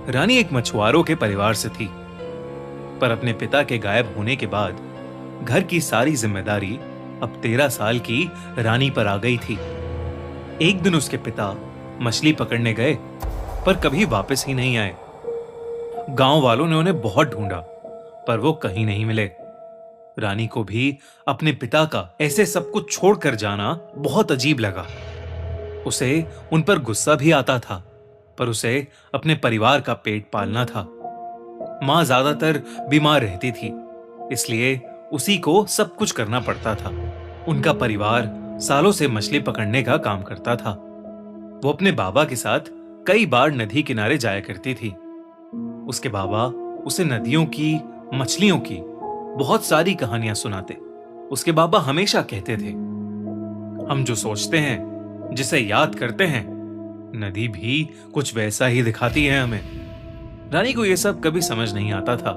रानी एक मछुआरों के परिवार से थी, पर अपने पिता के गायब होने के बाद घर की सारी जिम्मेदारी अब 13 साल की रानी पर आ गई थी। एक दिन उसके पिता मछली पकड़ने गए, पर कभी वापस ही नहीं आए। गांव वालों ने उन्हें बहुत ढूंढा, पर वो कहीं नहीं मिले। रानी को भी अपने पिता का ऐसे सब कुछ छोड़कर जाना बहुत अजीब लगा। उसे उन पर गुस्सा भी आता था, पर उसे अपने परिवार का पेट पालना था। मां ज्यादातर बीमार रहती थी, इसलिए उसी को सब कुछ करना पड़ता था। उनका परिवार सालों से मछली पकड़ने का काम करता था। वो अपने बाबा के साथ कई बार नदी किनारे जाया करती थी। उसके बाबा उसे नदियों की, मछलियों की बहुत सारी कहानियां सुनाते। उसके बाबा हमेशा कहते थे, हम जो सोचते हैं, जिसे याद करते हैं, नदी भी कुछ वैसा ही दिखाती है हमें। रानी को यह सब कभी समझ नहीं आता था।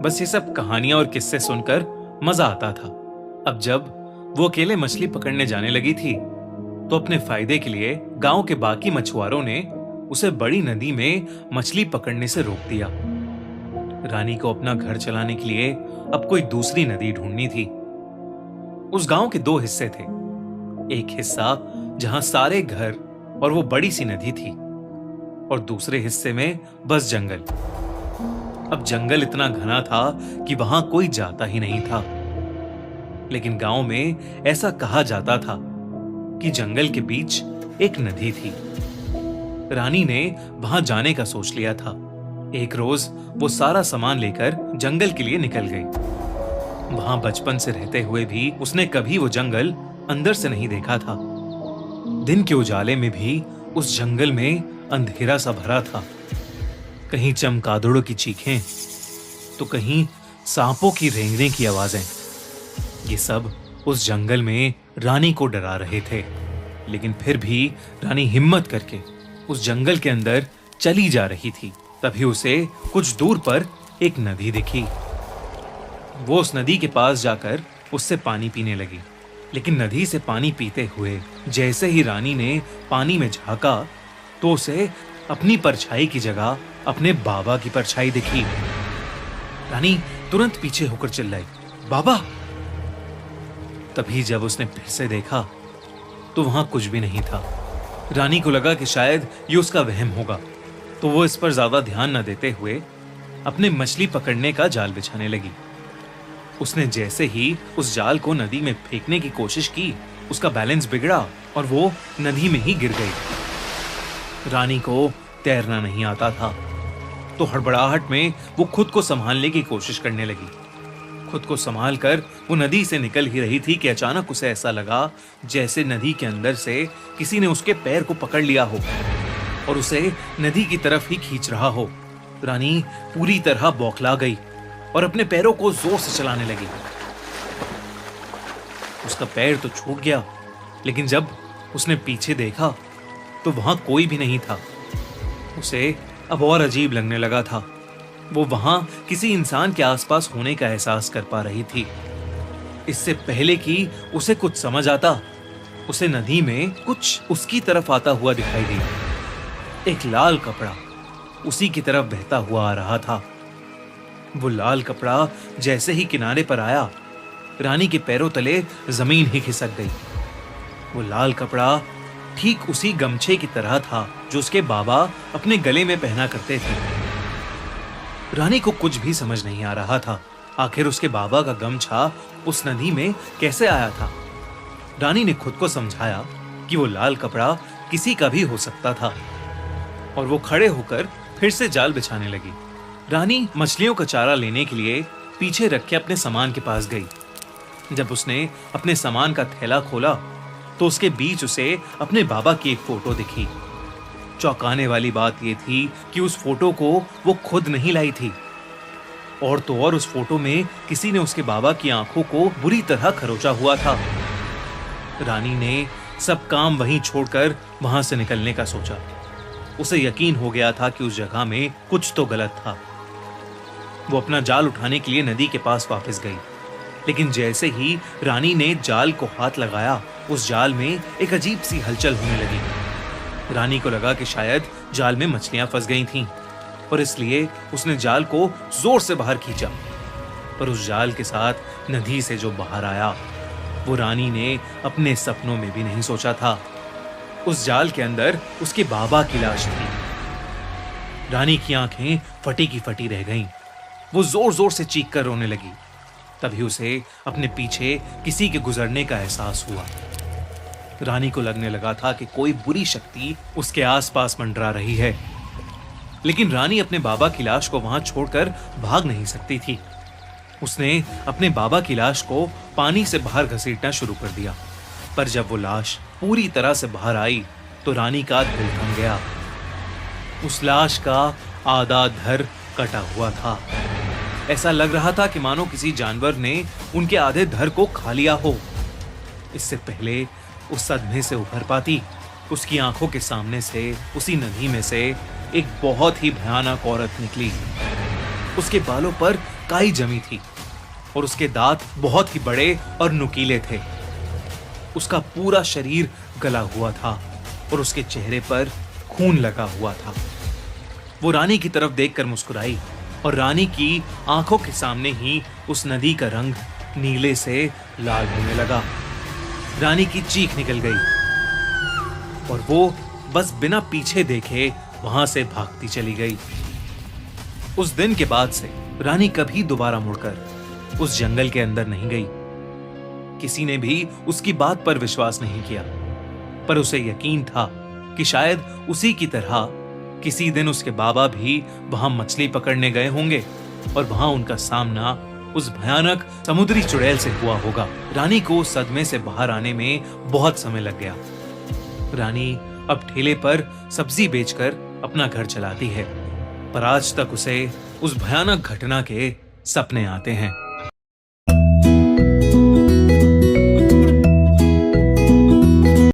बस ये सब कहानियां और किस्से सुनकर मजा आता था। अब जब वो अकेले मछली पकड़ने जाने लगी थी, तो अपने फायदे के लिए गांव के बाकी मछुआरों ने उसे बड़ी नदी में मछली पकड़ने से रोक दिया। रानी को अपना घर चलाने के लिए अब कोई दूसरी नदी ढूंढनी थी। उस गांव के 2 हिस्से थे। एक हिस्सा जहां सारे घर और वो बड़ी सी नदी थी, और दूसरे हिस्से में बस जंगल। अब जंगल इतना घना था कि वहां कोई जाता ही नहीं था। लेकिन गांव में ऐसा कहा जाता था कि जंगल के बीच एक नदी थी। रानी ने वहां जाने का सोच लिया था। एक रोज वो सारा सामान लेकर जंगल के लिए निकल गई। वहां बचपन से रहते हुए भी उसने कभी वो जंगल अंदर से नहीं देखा था। दिन के उजाले में भी उस जंगल में अंधेरा सा भरा था। कहीं चमगादड़ों की चीखें, तो कहीं सांपों की रेंगने की आवाजें। ये सब उस जंगल में रानी को डरा रहे थे। लेकिन फिर भी रानी हिम्मत करके उस जंगल के अंदर चली जा रही थी। तभी उसे कुछ दूर पर एक नदी दिखी। वो उस नदी के पास जाकर उससे पानी पीने लगी। लेकिन नदी से पानी पीते हुए जैसे ही रानी ने पानी में झांका, तो उसे अपनी परछाई की जगह अपने बाबा की परछाई दिखी। रानी तुरंत पीछे होकर चिल्लाई, बाबा! तभी जब उसने फिर से देखा, तो वहां कुछ भी नहीं था। रानी को लगा कि शायद ये उसका वहम होगा, तो वो इस पर ज्यादा ध्यान न देते हुए अपने मछली पकड़ने का जाल बिछाने लगी। उसने जैसे ही उस जाल को नदी में फेंकने की कोशिश की, उसका बैलेंस बिगड़ा और वो नदी में ही गिर गई। रानी को तैरना नहीं आता था, तो हड़बड़ाहट में वो खुद को संभालने की कोशिश करने लगी। खुद को संभाल कर वो नदी से निकल ही रही थी कि अचानक उसे ऐसा लगा जैसे नदी के अंदर से किसी ने उसके पैर को पकड़ लिया हो और उसे नदी की तरफ ही खींच रहा हो। रानी पूरी तरह बौखला गई और अपने पैरों को जोर से चलाने लगी। उसका पैर तो छूट गया, लेकिन जब उसने पीछे देखा तो वहां कोई भी नहीं था। उसे अब और अजीब लगने लगा था। वो वहां किसी इंसान के आसपास होने का एहसास कर पा रही थी। इससे पहले कि उसे कुछ समझ आता, उसे नदी में कुछ उसकी तरफ आता हुआ दिखाई दिया। एक लाल कपड़ा उसी की तरफ बहता हुआ आ रहा था। वो लाल कपड़ा जैसे ही किनारे पर आया, रानी के पैरों तले जमीन ही खिसक गई। वो लाल कपड़ा ठीक उसी गमछे की तरह था जो उसके बाबा अपने गले में पहना करते थे। रानी को कुछ भी समझ नहीं आ रहा था। आखिर उसके बाबा का गमछा उस नदी में कैसे आया था? रानी ने खुद को समझाया कि वो लाल कपड़ा किसी का भी हो सकता था, और वो खड़े होकर फिर से जाल बिछाने लगी। रानी मछलियों का चारा लेने के लिए पीछे रखे अपने सामान के पास गई। जब उसने अपने सामान का थैला खोला, तो उसके बीच उसे अपने बाबा की एक फोटो दिखी। चौंकाने वाली बात यह थी कि उस फोटो को वो खुद नहीं लाई थी, और तो और उस फोटो में किसी ने उसके बाबा की आंखों को बुरी तरह खरोचा हुआ था। रानी ने सब काम वहीं छोड़कर वहां से निकलने का सोचा। उसे यकीन हो गया था कि उस जगह में कुछ तो गलत था। वो अपना जाल उठाने के लिए नदी के पास वापस गई, लेकिन जैसे ही रानी ने जाल को हाथ लगाया, उस जाल में एक अजीब सी हलचल होने लगी। रानी को लगा कि शायद जाल में मछलियां फंस गई थीं। और इसलिए उसने जाल को जोर से बाहर खींचा। पर उस जाल के साथ नदी से जो बाहर आया, वो रानी ने अपने सपनों में भी नहीं सोचा था। उस जाल के अंदर उसके बाबा की लाश थी। रानी की आंखें फटी की फटी रह गईं। वो जोर जोर से चीख कर रोने लगी। तभी उसे अपने पीछे किसी के गुजरने का एहसास हुआ। रानी को लगने लगा था कि कोई बुरी शक्ति उसके आसपास मंडरा रही है, लेकिन रानी अपने बाबा की लाश को वहां छोड़कर भाग नहीं सकती थी। उसने अपने बाबा की लाश को पानी से बाहर घसीटना शुरू कर दिया, पर जब वो लाश पूरी तरह से बाहर आई तो रानी का दिल थम गया। उस लाश का आधा धड़ कटा हुआ था। ऐसा लग रहा था कि मानो किसी जानवर ने उनके आधे धड़ को खा लिया हो। इससे पहले उस सदमे से उभर पाती, उसकी आंखों के सामने से उसी नदी में से एक बहुत ही भयानक औरत निकली। उसके बालों पर काई जमी थी और उसके दांत बहुत ही बड़े और नुकीले थे। उसका पूरा शरीर गला हुआ था और उसके चेहरे पर खून लगा हुआ था। वो रानी की तरफ देखकर मुस्कुराई और रानी की आंखों के सामने ही उस नदी का रंग नीले से लाल होने लगा। रानी की चीख निकल गई और वो बस बिना पीछे देखे वहां से भागती चली गई। उस दिन के बाद से रानी कभी दोबारा मुड़कर उस जंगल के अंदर नहीं गई। किसी ने भी उसकी बात पर विश्वास नहीं किया, पर उसे यकीन था कि शायद उसी की तरह किसी दिन उसके बाबा भी वहां मछली पकड़ने गए होंगे और वहां उनका सामना उस भयानक समुद्री चुड़ैल से हुआ होगा। रानी को सदमे से बाहर आने में बहुत समय लग गया। रानी अब ठेले पर सब्जी बेचकर अपना घर चलाती है, पर आज तक उसे उस भयानक घटना के सपने आते हैं।